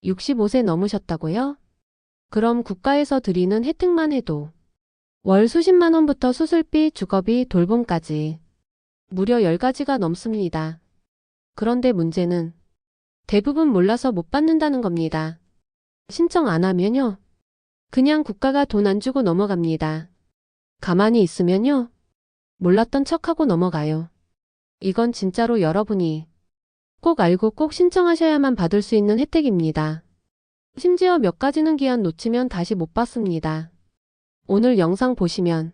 65세 넘으셨다고요? 그럼 국가에서 드리는 혜택만 해도 월 수십만 원부터 수술비, 주거비, 돌봄까지 무려 10가지가 넘습니다. 그런데 문제는 대부분 몰라서 못 받는다는 겁니다. 신청 안 하면요. 그냥 국가가 돈 안 주고 넘어갑니다. 가만히 있으면요. 몰랐던 척하고 넘어가요. 이건 진짜로 여러분이 꼭 알고 꼭 신청하셔야만 받을 수 있는 혜택입니다. 심지어 몇 가지는 기한 놓치면 다시 못 받습니다. 오늘 영상 보시면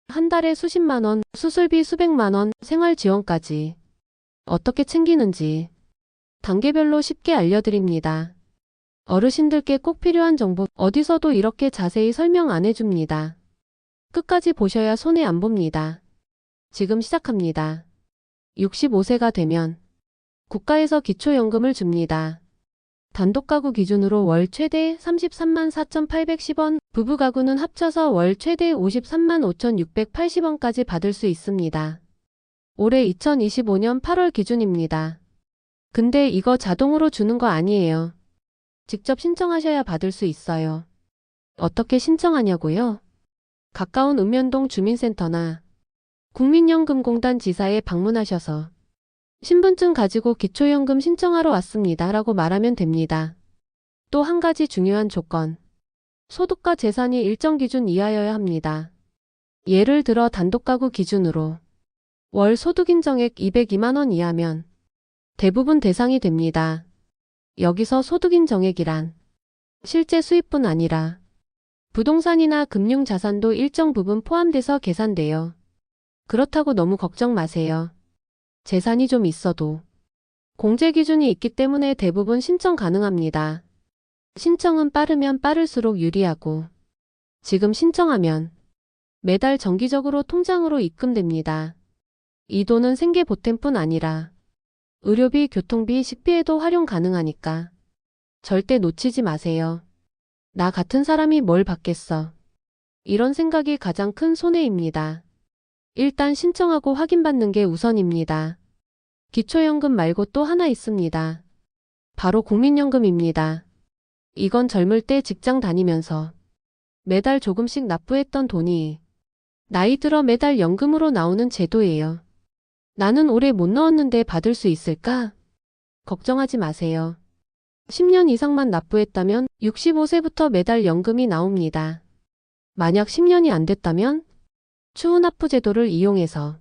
한 달에 수십만 원, 수술비 수백만 원, 생활지원까지 어떻게 챙기는지 단계별로 쉽게 알려드립니다. 어르신들께 꼭 필요한 정보 어디서도 이렇게 자세히 설명 안 해줍니다. 끝까지 보셔야 손해 안 봅니다. 지금 시작합니다. 65세가 되면 국가에서 기초연금을 줍니다. 단독가구 기준으로 월 최대 33만 4,810원, 부부가구는 합쳐서 월 최대 53만 5,680원까지 받을 수 있습니다. 올해 2025년 8월 기준입니다. 근데 이거 자동으로 주는 거 아니에요. 직접 신청하셔야 받을 수 있어요. 어떻게 신청하냐고요? 가까운 읍면동 주민센터나 국민연금공단 지사에 방문하셔서 신분증 가지고 기초연금 신청하러 왔습니다 라고 말하면 됩니다. 또 한 가지 중요한 조건. 소득과 재산이 일정 기준 이하여야 합니다. 예를 들어 단독가구 기준으로 월 소득인정액 202만 원 이하면 대부분 대상이 됩니다. 여기서 소득인정액이란 실제 수입뿐 아니라 부동산이나 금융자산도 일정 부분 포함돼서 계산돼요. 그렇다고 너무 걱정 마세요. 재산이 좀 있어도 공제 기준이 있기 때문에 대부분 신청 가능합니다. 신청은 빠르면 빠를수록 유리하고 지금 신청하면 매달 정기적으로 통장으로 입금됩니다. 이 돈은 생계보탬뿐 아니라 의료비, 교통비, 식비에도 활용 가능하니까 절대 놓치지 마세요. 나 같은 사람이 뭘 받겠어. 이런 생각이 가장 큰 손해입니다. 일단 신청하고 확인받는 게 우선입니다. 기초연금 말고 또 하나 있습니다. 바로 국민연금입니다. 이건 젊을 때 직장 다니면서 매달 조금씩 납부했던 돈이 나이 들어 매달 연금으로 나오는 제도예요. 나는 올해 못 넣었는데 받을 수 있을까? 걱정하지 마세요. 10년 이상만 납부했다면 65세부터 매달 연금이 나옵니다. 만약 10년이 안 됐다면 추후납부 제도를 이용해서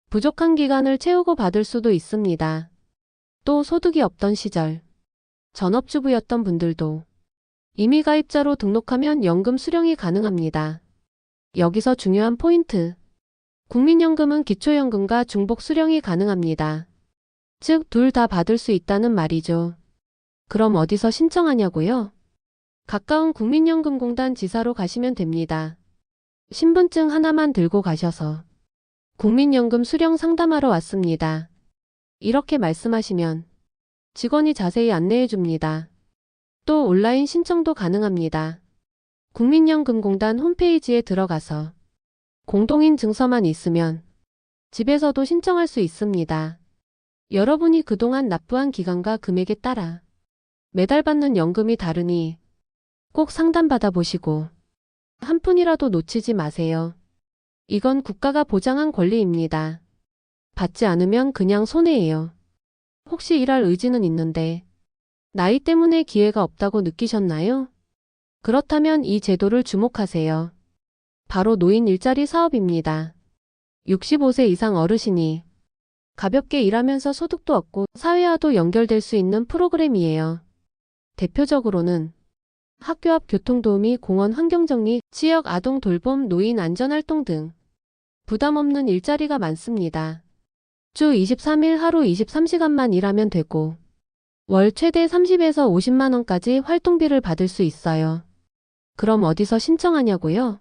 부족한 기간을 채우고 받을 수도 있습니다. 또 소득이 없던 시절 전업주부였던 분들도 이미 가입자로 등록하면 연금 수령이 가능합니다. 여기서 중요한 포인트. 국민연금은 기초연금과 중복 수령이 가능합니다. 즉, 둘 다 받을 수 있다는 말이죠. 그럼 어디서 신청하냐고요? 가까운 국민연금공단 지사로 가시면 됩니다. 신분증 하나만 들고 가셔서 국민연금 수령 상담하러 왔습니다. 이렇게 말씀하시면 직원이 자세히 안내해 줍니다. 또 온라인 신청도 가능합니다. 국민연금공단 홈페이지에 들어가서 공동인 증서만 있으면 집에서도 신청할 수 있습니다. 여러분이 그동안 납부한 기간과 금액에 따라 매달 받는 연금이 다르니 꼭 상담받아 보시고 한 푼이라도 놓치지 마세요. 이건 국가가 보장한 권리입니다. 받지 않으면 그냥 손해예요. 혹시 일할 의지는 있는데 나이 때문에 기회가 없다고 느끼셨나요? 그렇다면 이 제도를 주목하세요. 바로 노인 일자리 사업입니다. 65세 이상 어르신이 가볍게 일하면서 소득도 얻고 사회와도 연결될 수 있는 프로그램이에요. 대표적으로는 학교 앞 교통도우미, 공원 환경정리, 지역 아동 돌봄, 노인 안전활동 등 부담 없는 일자리가 많습니다. 주 23일 하루 23시간만 일하면 되고 월 최대 30에서 50만 원까지 활동비를 받을 수 있어요. 그럼 어디서 신청하냐고요?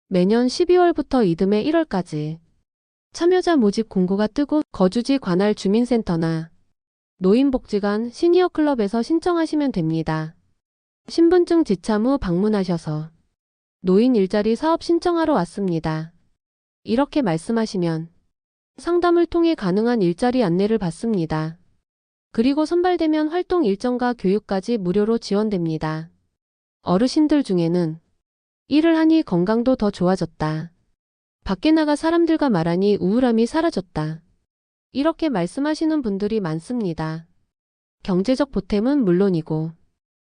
매년 12월부터 이듬해 1월까지 참여자 모집 공고가 뜨고 거주지 관할 주민센터나 노인복지관, 시니어클럽에서 신청하시면 됩니다. 신분증 지참 후 방문하셔서 노인 일자리 사업 신청하러 왔습니다. 이렇게 말씀하시면 상담을 통해 가능한 일자리 안내를 받습니다. 그리고 선발되면 활동 일정과 교육까지 무료로 지원됩니다. 어르신들 중에는 일을 하니 건강도 더 좋아졌다. 밖에 나가 사람들과 말하니 우울함이 사라졌다. 이렇게 말씀하시는 분들이 많습니다. 경제적 보탬은 물론이고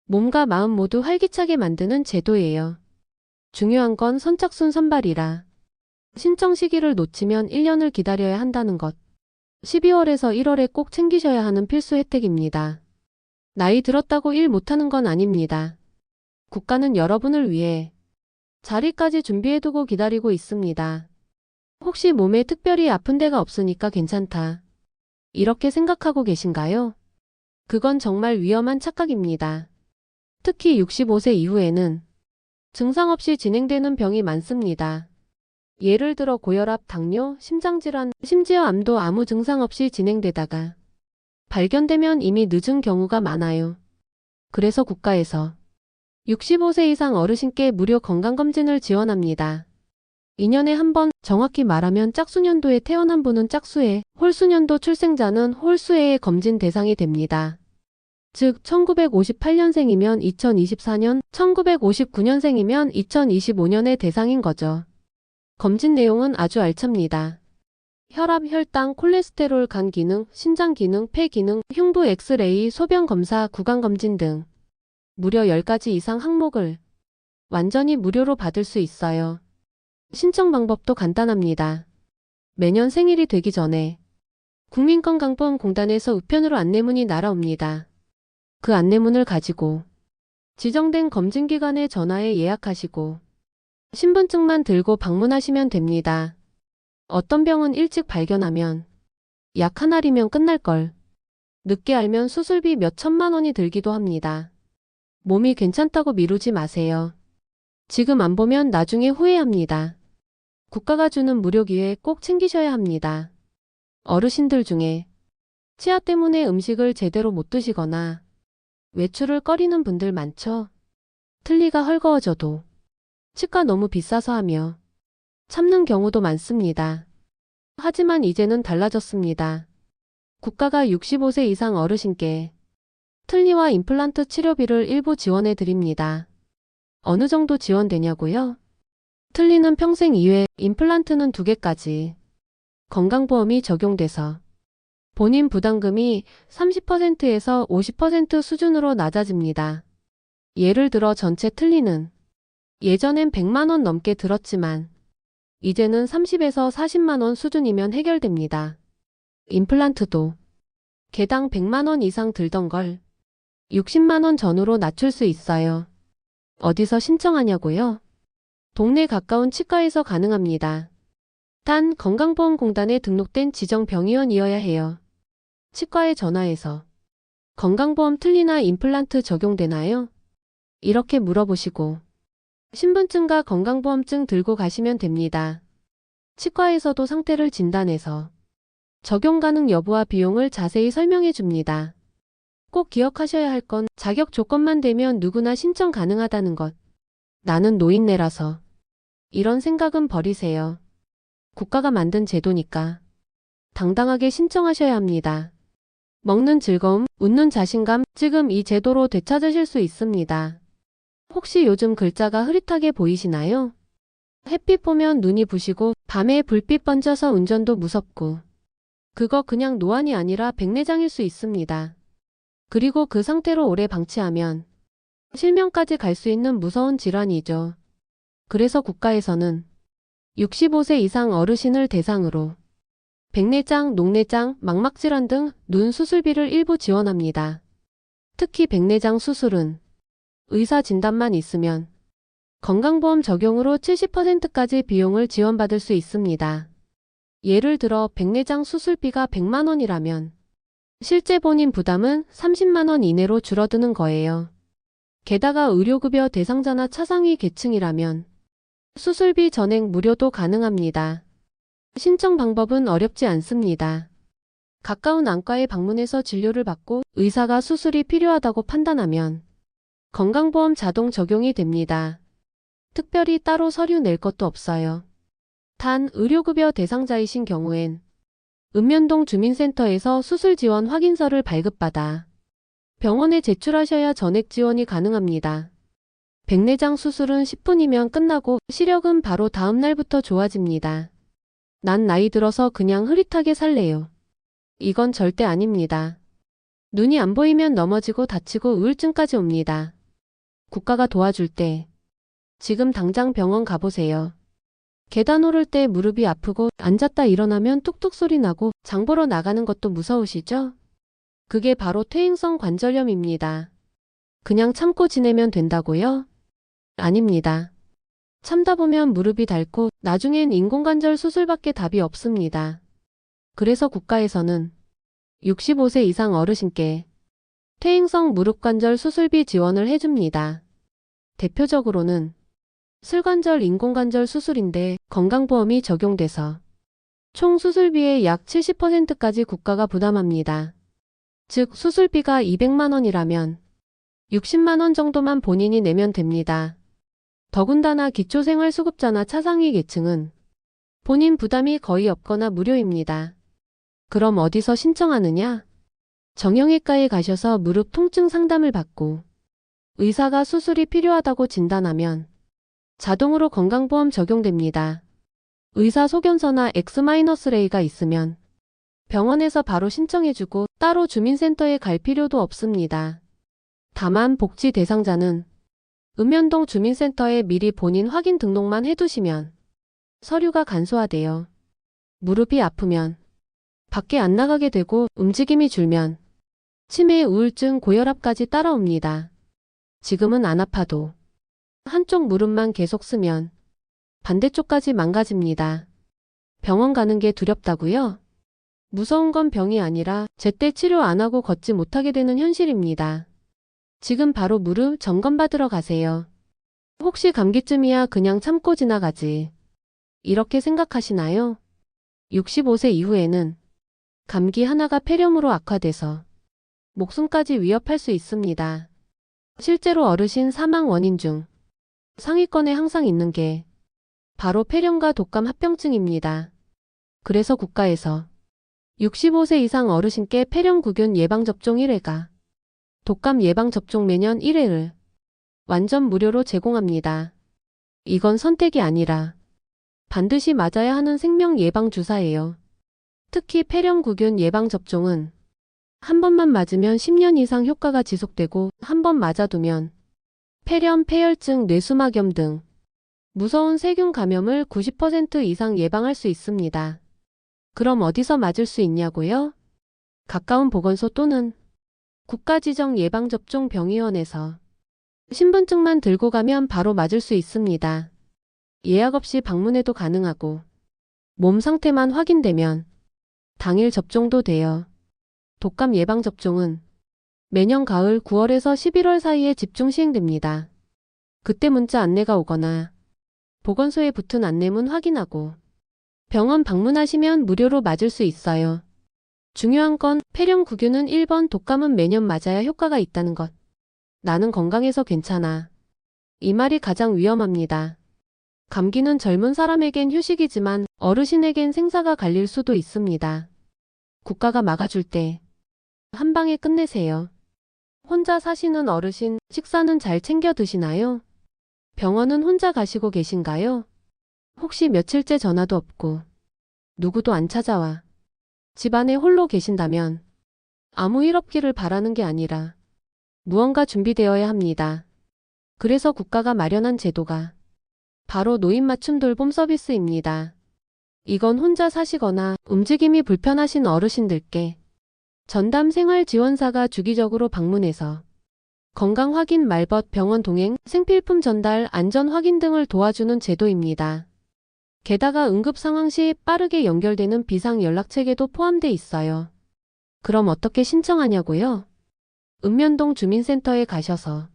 몸과 마음 모두 활기차게 만드는 제도예요. 중요한 건 선착순 선발이라 신청 시기를 놓치면 1년을 기다려야 한다는 것. 12월에서 1월에 꼭 챙기셔야 하는 필수 혜택입니다. 나이 들었다고 일 못하는 건 아닙니다. 국가는 여러분을 위해 자리까지 준비해두고 기다리고 있습니다. 혹시 몸에 특별히 아픈 데가 없으니까 괜찮다. 이렇게 생각하고 계신가요? 그건 정말 위험한 착각입니다. 특히 65세 이후에는 증상 없이 진행되는 병이 많습니다. 예를 들어 고혈압, 당뇨, 심장질환, 심지어 암도 아무 증상 없이 진행되다가 발견되면 이미 늦은 경우가 많아요. 그래서 국가에서 65세 이상 어르신께 무료 건강검진을 지원합니다. 2년에 한 번, 정확히 말하면 짝수년도에 태어난 분은 짝수해, 홀수년도 출생자는 홀수해의 검진 대상이 됩니다. 즉 1958년생이면 2024년, 1959년생이면 2025년의 대상인 거죠. 검진 내용은 아주 알찹니다. 혈압, 혈당, 콜레스테롤, 간 기능, 신장 기능, 폐 기능, 흉부 엑스레이, 소변 검사, 구강 검진 등 무려 10가지 이상 항목을 완전히 무료로 받을 수 있어요. 신청 방법도 간단합니다. 매년 생일이 되기 전에 국민건강보험공단에서 우편으로 안내문이 날아옵니다. 그 안내문을 가지고 지정된 검진기관에 전화해 예약하시고 신분증만 들고 방문하시면 됩니다. 어떤 병은 일찍 발견하면 약 한 알이면 끝날걸. 늦게 알면 수술비 몇 천만 원이 들기도 합니다. 몸이 괜찮다고 미루지 마세요. 지금 안 보면 나중에 후회합니다. 국가가 주는 무료 기회 꼭 챙기셔야 합니다. 어르신들 중에 치아 때문에 음식을 제대로 못 드시거나 외출을 꺼리는 분들 많죠? 틀니가 헐거워져도 치과 너무 비싸서 하며 참는 경우도 많습니다. 하지만 이제는 달라졌습니다. 국가가 65세 이상 어르신께 틀니와 임플란트 치료비를 일부 지원해 드립니다. 어느 정도 지원되냐고요? 틀니는 평생 2회, 임플란트는 2개까지 건강보험이 적용돼서 본인 부담금이 30%에서 50% 수준으로 낮아집니다. 예를 들어 전체 틀니는 예전엔 100만 원 넘게 들었지만 이제는 30에서 40만 원 수준이면 해결됩니다. 임플란트도 개당 100만 원 이상 들던 걸 60만 원 전후로 낮출 수 있어요. 어디서 신청하냐고요? 동네 가까운 치과에서 가능합니다. 단 건강보험공단에 등록된 지정병의원이어야 해요. 치과에 전화해서 건강보험 틀니나 임플란트 적용되나요? 이렇게 물어보시고 신분증과 건강보험증 들고 가시면 됩니다. 치과에서도 상태를 진단해서 적용 가능 여부와 비용을 자세히 설명해 줍니다. 꼭 기억하셔야 할 건 자격 조건만 되면 누구나 신청 가능하다는 것. 나는 노인네라서 이런 생각은 버리세요. 국가가 만든 제도니까 당당하게 신청하셔야 합니다. 먹는 즐거움, 웃는 자신감, 지금 이 제도로 되찾으실 수 있습니다. 혹시 요즘 글자가 흐릿하게 보이시나요? 햇빛 보면 눈이 부시고 밤에 불빛 번져서 운전도 무섭고 그거 그냥 노안이 아니라 백내장일 수 있습니다. 그리고 그 상태로 오래 방치하면 실명까지 갈 수 있는 무서운 질환이죠. 그래서 국가에서는 65세 이상 어르신을 대상으로 백내장, 녹내장, 망막질환 등 눈 수술비를 일부 지원합니다. 특히 백내장 수술은 의사 진단만 있으면 건강보험 적용으로 70%까지 비용을 지원받을 수 있습니다. 예를 들어 백내장 수술비가 100만 원이라면 실제 본인 부담은 30만 원 이내로 줄어드는 거예요. 게다가 의료급여 대상자나 차상위 계층이라면 수술비 전액 무료도 가능합니다. 신청 방법은 어렵지 않습니다. 가까운 안과에 방문해서 진료를 받고 의사가 수술이 필요하다고 판단하면 건강보험 자동 적용이 됩니다. 특별히 따로 서류 낼 것도 없어요. 단 의료급여 대상자이신 경우엔 읍면동 주민센터에서 수술 지원 확인서를 발급받아 병원에 제출하셔야 전액 지원이 가능합니다. 백내장 수술은 10분이면 끝나고 시력은 바로 다음 날부터 좋아집니다. 난 나이 들어서 그냥 흐릿하게 살래요. 이건 절대 아닙니다. 눈이 안 보이면 넘어지고 다치고 우울증까지 옵니다. 국가가 도와줄 때 지금 당장 병원 가보세요. 계단 오를 때 무릎이 아프고 앉았다 일어나면 뚝뚝 소리 나고 장 보러 나가는 것도 무서우시죠? 그게 바로 퇴행성 관절염입니다. 그냥 참고 지내면 된다고요? 아닙니다. 참다 보면 무릎이 닳고 나중엔 인공관절 수술밖에 답이 없습니다. 그래서 국가에서는 65세 이상 어르신께 퇴행성 무릎관절 수술비 지원을 해줍니다. 대표적으로는 슬관절 인공관절 수술인데 건강보험이 적용돼서 총 수술비의 약 70%까지 국가가 부담합니다. 즉 수술비가 200만 원이라면 60만 원 정도만 본인이 내면 됩니다. 더군다나 기초생활수급자나 차상위 계층은 본인 부담이 거의 없거나 무료입니다. 그럼 어디서 신청하느냐? 정형외과에 가셔서 무릎 통증 상담을 받고 의사가 수술이 필요하다고 진단하면 자동으로 건강보험 적용됩니다. 의사 소견서나 X-레이가 있으면 병원에서 바로 신청해주고 따로 주민센터에 갈 필요도 없습니다. 다만 복지 대상자는 읍면동 주민센터에 미리 본인 확인 등록만 해두시면 서류가 간소화돼요. 무릎이 아프면 밖에 안 나가게 되고 움직임이 줄면 치매, 우울증, 고혈압까지 따라옵니다. 지금은 안 아파도 한쪽 무릎만 계속 쓰면 반대쪽까지 망가집니다. 병원 가는 게 두렵다고요? 무서운 건 병이 아니라 제때 치료 안 하고 걷지 못하게 되는 현실입니다. 지금 바로 무릎 점검받으러 가세요. 혹시 감기쯤이야 그냥 참고 지나가지. 이렇게 생각하시나요? 65세 이후에는 감기 하나가 폐렴으로 악화돼서 목숨까지 위협할 수 있습니다. 실제로 어르신 사망 원인 중 상위권에 항상 있는 게 바로 폐렴과 독감 합병증입니다. 그래서 국가에서 65세 이상 어르신께 폐렴구균 예방접종 1회가 독감 예방접종 매년 1회를 완전 무료로 제공합니다. 이건 선택이 아니라 반드시 맞아야 하는 생명 예방주사예요. 특히 폐렴구균 예방접종은 한 번만 맞으면 10년 이상 효과가 지속되고 한 번 맞아두면 폐렴, 폐혈증, 뇌수막염 등 무서운 세균 감염을 90% 이상 예방할 수 있습니다. 그럼 어디서 맞을 수 있냐고요? 가까운 보건소 또는 국가지정 예방접종병의원에서 신분증만 들고 가면 바로 맞을 수 있습니다. 예약 없이 방문해도 가능하고 몸 상태만 확인되면 당일 접종도 돼요. 독감 예방접종은 매년 가을 9월에서 11월 사이에 집중 시행됩니다. 그때 문자 안내가 오거나 보건소에 붙은 안내문 확인하고 병원 방문하시면 무료로 맞을 수 있어요. 중요한 건 폐렴구균은 1번, 독감은 매년 맞아야 효과가 있다는 것. 나는 건강해서 괜찮아. 이 말이 가장 위험합니다. 감기는 젊은 사람에겐 휴식이지만 어르신에겐 생사가 갈릴 수도 있습니다. 국가가 막아줄 때 한 방에 끝내세요. 혼자 사시는 어르신, 식사는 잘 챙겨 드시나요? 병원은 혼자 가시고 계신가요? 혹시 며칠째 전화도 없고 누구도 안 찾아와 집안에 홀로 계신다면 아무 일 없기를 바라는 게 아니라 무언가 준비되어야 합니다. 그래서 국가가 마련한 제도가 바로 노인 맞춤 돌봄 서비스입니다. 이건 혼자 사시거나 움직임이 불편하신 어르신들께 전담 생활지원사가 주기적으로 방문해서 건강 확인, 말벗, 병원 동행, 생필품 전달, 안전 확인 등을 도와주는 제도입니다. 게다가 응급 상황 시 빠르게 연결되는 비상 연락체계도 포함돼 있어요. 그럼 어떻게 신청하냐고요? 읍면동 주민센터에 가셔서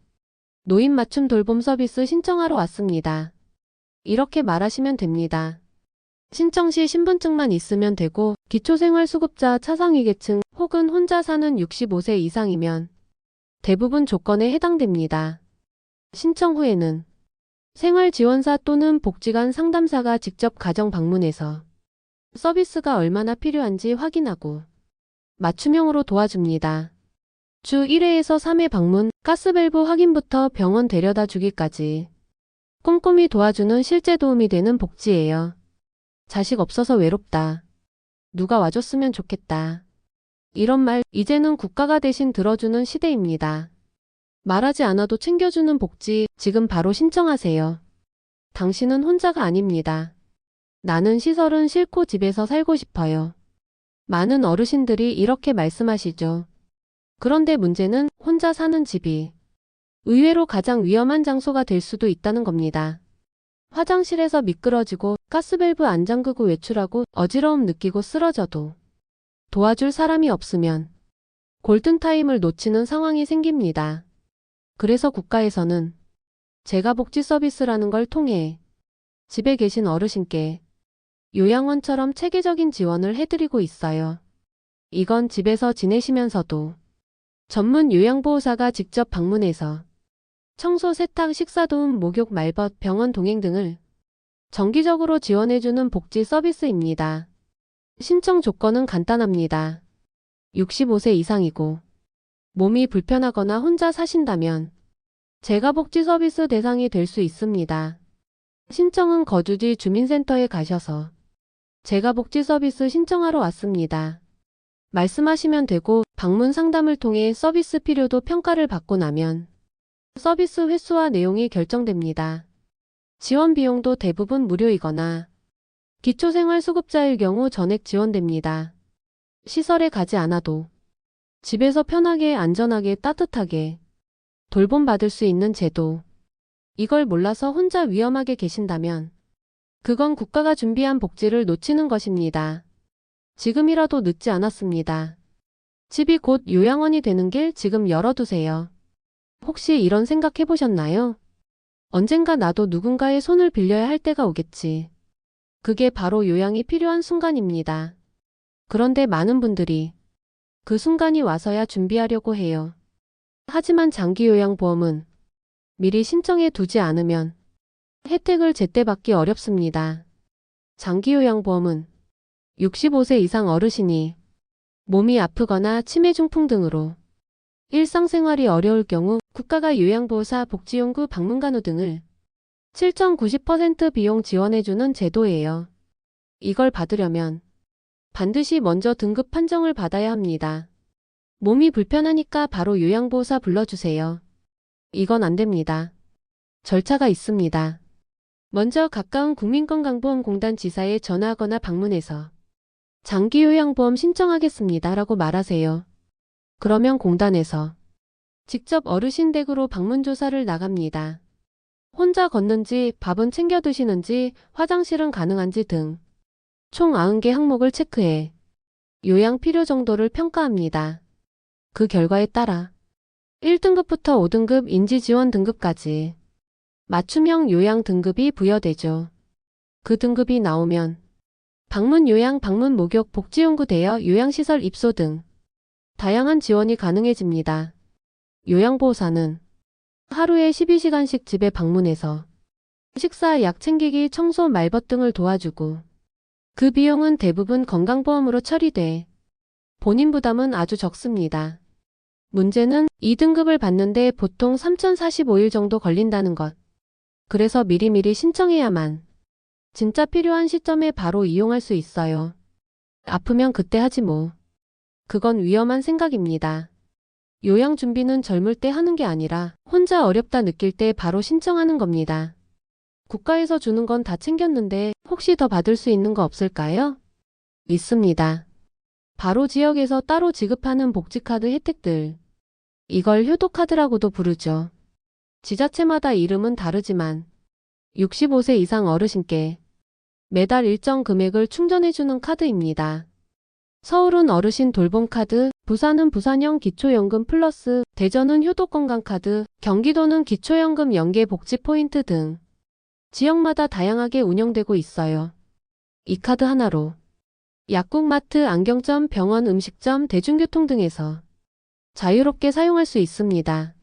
노인 맞춤 돌봄 서비스 신청하러 왔습니다. 이렇게 말하시면 됩니다. 신청 시 신분증만 있으면 되고 기초생활수급자 차상위계층 혹은 혼자 사는 65세 이상이면 대부분 조건에 해당됩니다. 신청 후에는 생활지원사 또는 복지관 상담사가 직접 가정 방문해서 서비스가 얼마나 필요한지 확인하고 맞춤형으로 도와줍니다. 주 1회에서 3회 방문, 가스밸브 확인부터 병원 데려다 주기까지 꼼꼼히 도와주는 실제 도움이 되는 복지예요. 자식 없어서 외롭다. 누가 와줬으면 좋겠다. 이런 말 이제는 국가가 대신 들어주는 시대입니다. 말하지 않아도 챙겨주는 복지 지금 바로 신청하세요. 당신은 혼자가 아닙니다. 나는 시설은 싫고 집에서 살고 싶어요. 많은 어르신들이 이렇게 말씀하시죠. 그런데 문제는 혼자 사는 집이 의외로 가장 위험한 장소가 될 수도 있다는 겁니다. 화장실에서 미끄러지고 가스밸브 안 잠그고 외출하고 어지러움 느끼고 쓰러져도 도와줄 사람이 없으면 골든타임을 놓치는 상황이 생깁니다. 그래서 국가에서는 재가복지 서비스라는 걸 통해 집에 계신 어르신께 요양원처럼 체계적인 지원을 해드리고 있어요. 이건 집에서 지내시면서도 전문 요양보호사가 직접 방문해서 청소, 세탁, 식사도움, 목욕, 말벗, 병원 동행 등을 정기적으로 지원해주는 복지 서비스입니다. 신청 조건은 간단합니다. 65세 이상이고 몸이 불편하거나 혼자 사신다면 재가복지 서비스 대상이 될 수 있습니다. 신청은 거주지 주민센터에 가셔서 재가복지 서비스 신청하러 왔습니다. 말씀하시면 되고 방문 상담을 통해 서비스 필요도 평가를 받고 나면 서비스 횟수와 내용이 결정됩니다. 지원 비용도 대부분 무료이거나 기초생활수급자일 경우 전액 지원됩니다. 시설에 가지 않아도 집에서 편하게 안전하게 따뜻하게 돌봄받을 수 있는 제도. 이걸 몰라서 혼자 위험하게 계신다면 그건 국가가 준비한 복지를 놓치는 것입니다. 지금이라도 늦지 않았습니다. 집이 곧 요양원이 되는 길 지금 열어두세요. 혹시 이런 생각 해보셨나요? 언젠가 나도 누군가의 손을 빌려야 할 때가 오겠지. 그게 바로 요양이 필요한 순간입니다. 그런데 많은 분들이 그 순간이 와서야 준비하려고 해요. 하지만 장기요양보험은 미리 신청해 두지 않으면 혜택을 제때 받기 어렵습니다. 장기요양보험은 65세 이상 어르신이 몸이 아프거나 치매 중풍 등으로 일상생활이 어려울 경우 국가가 요양보호사, 복지연구, 방문간호 등을 7,90% 비용 지원해주는 제도예요. 이걸 받으려면 반드시 먼저 등급 판정을 받아야 합니다. 몸이 불편하니까 바로 요양보호사 불러주세요. 이건 안 됩니다. 절차가 있습니다. 먼저 가까운 국민건강보험공단 지사에 전화하거나 방문해서 장기요양보험 신청하겠습니다 라고 말하세요. 그러면 공단에서 직접 어르신 댁으로 방문조사를 나갑니다. 혼자 걷는지, 밥은 챙겨 드시는지, 화장실은 가능한지 등 총 90개 항목을 체크해 요양 필요 정도를 평가합니다. 그 결과에 따라 1등급부터 5등급 인지지원 등급까지 맞춤형 요양 등급이 부여되죠. 그 등급이 나오면 방문 요양, 방문 목욕, 복지연구 대여, 요양시설 입소 등 다양한 지원이 가능해집니다. 요양보호사는 하루에 12시간씩 집에 방문해서 식사, 약 챙기기, 청소, 말벗 등을 도와주고 그 비용은 대부분 건강보험으로 처리돼 본인 부담은 아주 적습니다. 문제는 2등급을 받는데 보통 3,045일 정도 걸린다는 것. 그래서 미리미리 신청해야만 진짜 필요한 시점에 바로 이용할 수 있어요. 아프면 그때 하지 뭐. 그건 위험한 생각입니다. 요양 준비는 젊을 때 하는 게 아니라 혼자 어렵다 느낄 때 바로 신청하는 겁니다. 국가에서 주는 건 다 챙겼는데 혹시 더 받을 수 있는 거 없을까요? 있습니다. 바로 지역에서 따로 지급하는 복지카드 혜택들. 이걸 효도카드라고도 부르죠. 지자체마다 이름은 다르지만 65세 이상 어르신께 매달 일정 금액을 충전해주는 카드입니다. 서울은 어르신 돌봄카드, 부산은 부산형 기초연금 플러스, 대전은 효도건강카드, 경기도는 기초연금 연계 복지 포인트 등 지역마다 다양하게 운영되고 있어요. 이 카드 하나로 약국, 마트, 안경점, 병원, 음식점, 대중교통 등에서 자유롭게 사용할 수 있습니다.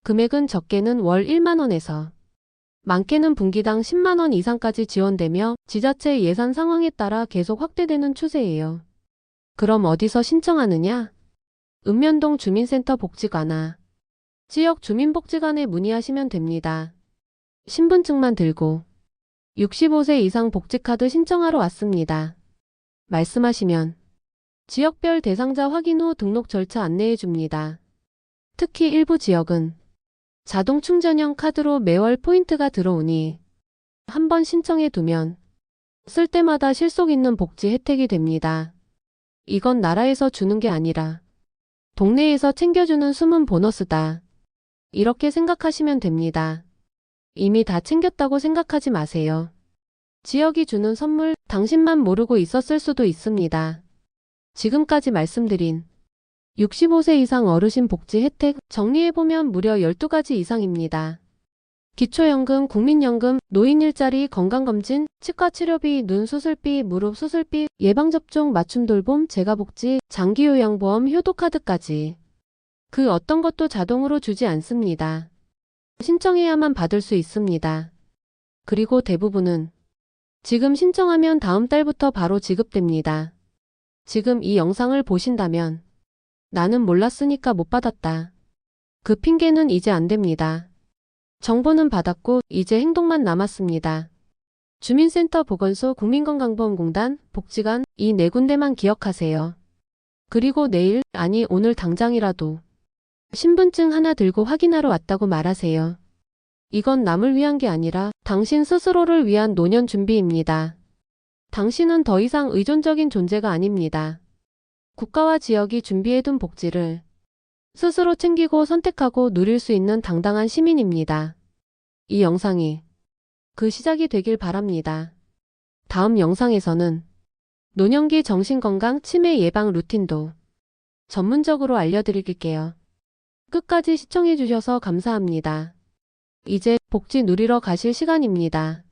금액은 적게는 월 1만 원에서 많게는 분기당 10만 원 이상까지 지원되며 지자체 예산 상황에 따라 계속 확대되는 추세예요. 그럼 어디서 신청하느냐? 읍면동 주민센터 복지관이나 지역 주민복지관에 문의하시면 됩니다. 신분증만 들고 65세 이상 복지카드 신청하러 왔습니다. 말씀하시면 지역별 대상자 확인 후 등록 절차 안내해 줍니다. 특히 일부 지역은 자동 충전형 카드로 매월 포인트가 들어오니 한번 신청해 두면 쓸 때마다 실속 있는 복지 혜택이 됩니다. 이건 나라에서 주는 게 아니라 동네에서 챙겨주는 숨은 보너스다. 이렇게 생각하시면 됩니다. 이미 다 챙겼다고 생각하지 마세요. 지역이 주는 선물 당신만 모르고 있었을 수도 있습니다. 지금까지 말씀드린 65세 이상 어르신 복지 혜택 정리해보면 무려 12가지 이상입니다. 기초연금, 국민연금, 노인 일자리, 건강검진, 치과치료비, 눈 수술비, 무릎 수술비, 예방접종, 맞춤 돌봄, 재가복지, 장기요양보험, 효도카드까지. 그 어떤 것도 자동으로 주지 않습니다. 신청해야만 받을 수 있습니다. 그리고 대부분은 지금 신청하면 다음 달부터 바로 지급됩니다. 지금 이 영상을 보신다면 나는 몰랐으니까 못 받았다. 그 핑계는 이제 안 됩니다. 정보는 받았고 이제 행동만 남았습니다. 주민센터, 보건소, 국민건강보험공단, 복지관 이 네 군데만 기억하세요. 그리고 내일, 아니 오늘 당장이라도 신분증 하나 들고 확인하러 왔다고 말하세요. 이건 남을 위한 게 아니라 당신 스스로를 위한 노년 준비입니다. 당신은 더 이상 의존적인 존재가 아닙니다. 국가와 지역이 준비해둔 복지를 스스로 챙기고 선택하고 누릴 수 있는 당당한 시민입니다. 이 영상이 그 시작이 되길 바랍니다. 다음 영상에서는 노년기 정신건강 치매 예방 루틴도 전문적으로 알려드릴게요. 끝까지 시청해주셔서 감사합니다. 이제 복지 누리러 가실 시간입니다.